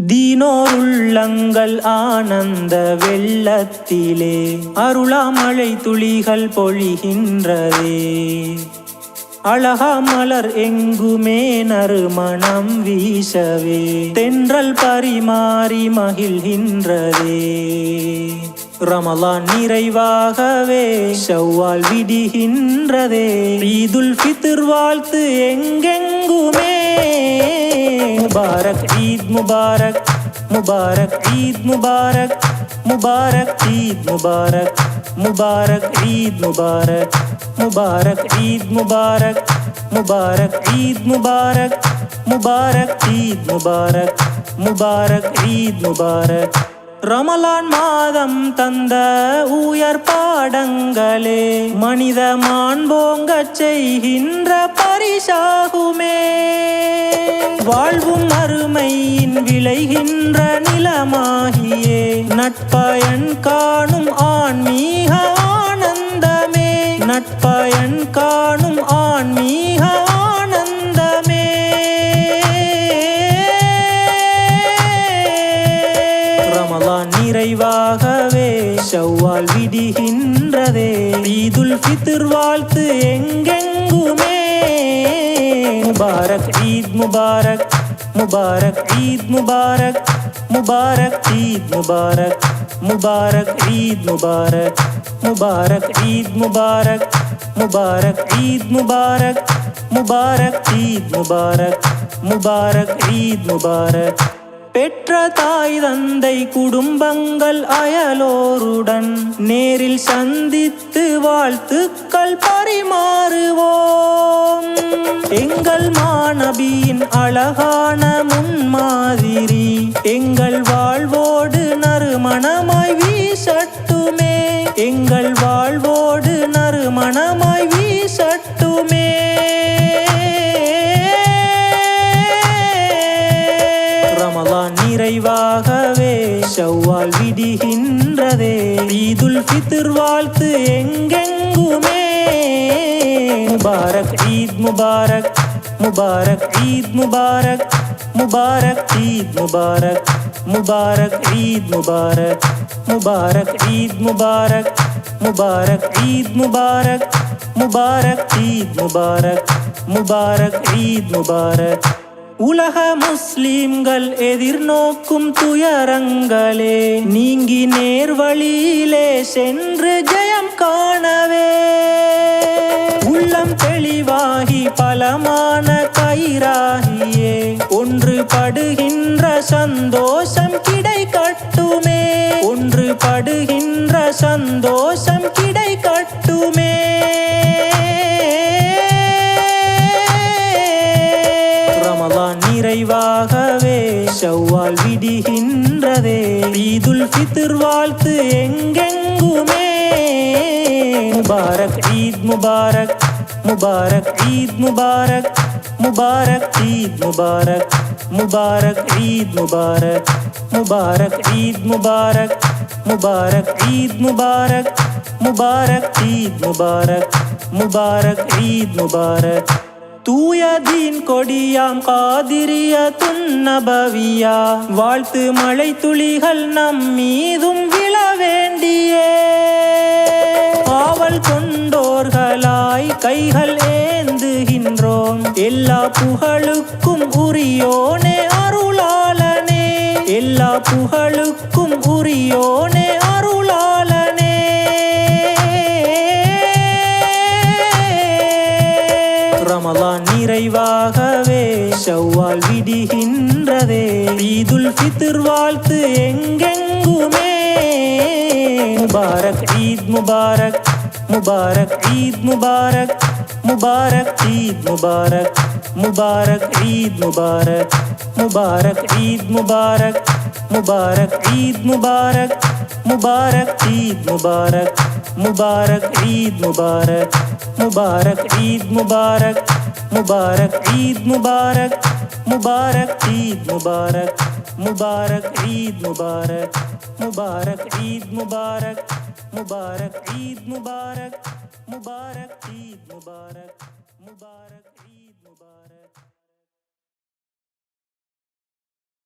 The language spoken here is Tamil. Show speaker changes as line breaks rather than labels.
தீனோர் உள்ளங்கள் ஆனந்த வெள்ளத்திலே அருளாமழை துளிகள் பொழிகின்றதே. அழகா மலர் எங்குமே நறுமணம் வீசவே தென்றல் பரிமாறி மகிழ்கின்றதே. ரமலான் நிறைவாகவே ஷவ்வால் விடுகின்றதே. ஈதுல் ஃபித்ர் வாழ்த்து எங்கெங்குமே. முபாரக் ஈத் முபாரக், முபாரக் ஈத் முபாரக், முபாரக் ஈத் முபாரக், முபாரக் ஈத் முபாரக், முபாரக் ஈத் முபாரக், முபாரக் ஈத் முபாரக், முபாரக் ஈத் முபாரக், முபாரக் ஈத் முபாரக். ரமலான் மாதம் தந்த உயர் பாடங்களே மனித மாண்போங்கச் செய்கின்ற பரிசாகுமே. வாழ்வும் அருமையின் விளைகின்ற நிலமாகியே நட்பயன் காணும் ஆன்மீக ஆனந்தமே. நட்பயன் காணும் ஆன்மீக ஆனந்தமே. ரமலான் நிறைவாகவே ஷவ்வால் விடுகின்றதே. ஈதுல் ஃபித்ர் வாழ்த்து எங்கெங்குமே. முபாரக் ஈத் முபாரக், முபாரக் ஈத் முபாரக், முபாரக் ஈத் முபாரக், முபாரக் ஈத் முபாரக், முபாரக் ஈத் முபாரக், முபாரக் ஈத் முபாரக், முபாரக் ஈத் முபாரக், முபாரக் ஈத் முபாரக். பெற்ற தாய் தந்தை குடும்பங்கள் அயலோருடன் நேரில் சந்தித்து வாழ்த்துக்கள் பரிமாறுவோம். எங்கள் மாநபியின் அழகான முன்மாதிரி எங்கள் வாழ்வோடு நறுமணமாய் வீசட்டுமே. எங்கள் வாழ்வோடு நறுமணமாய் வீசட்டுமே. ரமலான் நிறைவாகவே ஷவ்வால் விடுகின்றதே. ஈதுல் ஃபித்ர் வாழ்த்து எங்கெங்குமே. முபாரக் ஈத் முபாரக், முபாரக் ஈத் முபாரக், முபாரக் ஈத் முபாரக், முபாரக் ஈத் முபாரக், முபாரக் ஈத் முபாரக், முபாரக் ஈத் முபாரக், முபாரக் ஈத் முபாரக், முபாரக் ஈத் முபாரக். உலக முஸ்லிம்கள் எதிர்நோக்கும் துயரங்களே நீங்கி நேர்வழியிலே சென்று ஜெயம் காணவே. உள்ளம் தெளிவாகி பலமான கயிறாகியே ஒன்று படுகின்ற சந்தோஷம் கிடைக்கட்டுமே. ஒன்று படுகின்ற சந்தோஷம் கிடைக்கட்டுமே. ரமலான் நிறைவாகவே ஷவ்வால் விடுகின்றதே. ஈதுல் ஃபித்ர் வாழ்த்து எங்கெங்குமே. முபாரக் ஈத் முபாரக், முபாரக் ஈத் முபாரக், முபாரக் ஈத் முபாரக், முபாரக் ஈத் முபாரக், முபாரக் ஈத் முபாரக், முபாரக் ஈத் முபாரக், முபாரக் ஈத் முபாரக், முபாரக் ஈத் முபாரக். தூய தீன் கொடியாம் காதிரிய துன்னபவியா வாழ்த்து மழை துளிகள் நம் மீதும் விழ வேண்டியே. ஆவல் கொண்டோர்களாய் கைகள் ஏந்துகின்றோம். எல்லா புகழுக்கும் உரியோனே அருளாளனே. எல்லா புகழுக்கும் உரியோனே அருளாளனே. ரமலான் நிறைவாகவே ஷவ்வால் விடுகின்றதே. ஈதுல் ஃபித்ர் வாழ்த்து எங்கெங்குமே. முபாரக் ஈத் முபாரக், முபாரக் ஈத் முபாரக், முபாரக் ஈத் முபாரக், முபாரக் ஈத் முபாரக், முபாரக் ஈத் முபாரக், முபாரக் ஈத் முபாரக், முபாரக் ஈத் முபாரக், முபாரக் ஈத் முபாரக், முபாரக் ஈத் முபாரக், முபாரக் ஈத் முபாரக், முபாரக் ஈத் முபாரக், முபாரக் ஈத் முபாரக், முபாரக் ஈத் முபாரக், முபாரக் ஈத் முபாரக், முபாரக் ஈத் முபாரக், முபாரக்.